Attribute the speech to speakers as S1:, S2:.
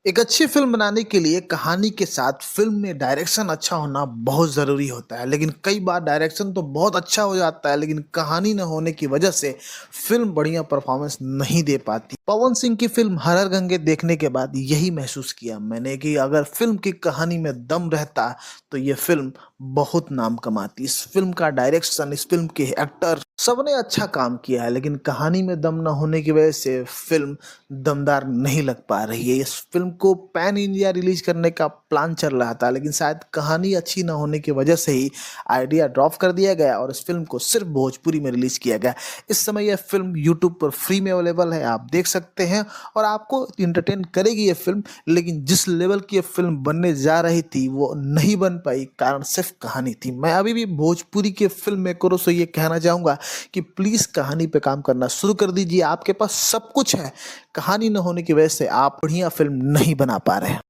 S1: एक अच्छी फ़िल्म बनाने के लिए कहानी के साथ फ़िल्म में डायरेक्शन अच्छा होना बहुत ज़रूरी होता है। लेकिन कई बार डायरेक्शन तो बहुत अच्छा हो जाता है, लेकिन कहानी ना होने की वजह से फ़िल्म बढ़िया परफ़ॉर्मेंस नहीं दे पाती। पवन सिंह की फ़िल्म हर हर गंगे देखने के बाद यही महसूस किया मैंने कि अगर फ़िल्म की कहानी में दम रहता, तो ये फ़िल्म बहुत नाम कमाती। इस फ़िल्म का डायरेक्शन, इस फ़िल्म के एक्टर सबने अच्छा काम किया है, लेकिन कहानी में दम ना होने की वजह से फ़िल्म दमदार नहीं लग पा रही है। इस फ़िल्म को पैन इंडिया रिलीज़ करने का प्लान चल रहा था, लेकिन शायद कहानी अच्छी ना होने की वजह से ही आइडिया ड्रॉप कर दिया गया और इस फ़िल्म को सिर्फ़ भोजपुरी में रिलीज़ किया गया। इस समय यह फ़िल्म यूट्यूब पर फ्री में अवेलेबल है, आप देख सकते हैं और आपको एंटरटेन करेगी ये फ़िल्म, लेकिन जिस लेवल की ये फ़िल्म बनने जा रही थी, वो नहीं बन पाई, कारण सिर्फ़ कहानी थी। मैं अभी भी भोजपुरी के फ़िल्म मेकरों से ये कहना चाहूँगा कि प्लीज़ कहानी पे काम करना शुरू कर दीजिए। आपके पास सब कुछ है, कहानी न होने की वजह से आप बढ़िया फ़िल्म नहीं बना पा रहे हैं।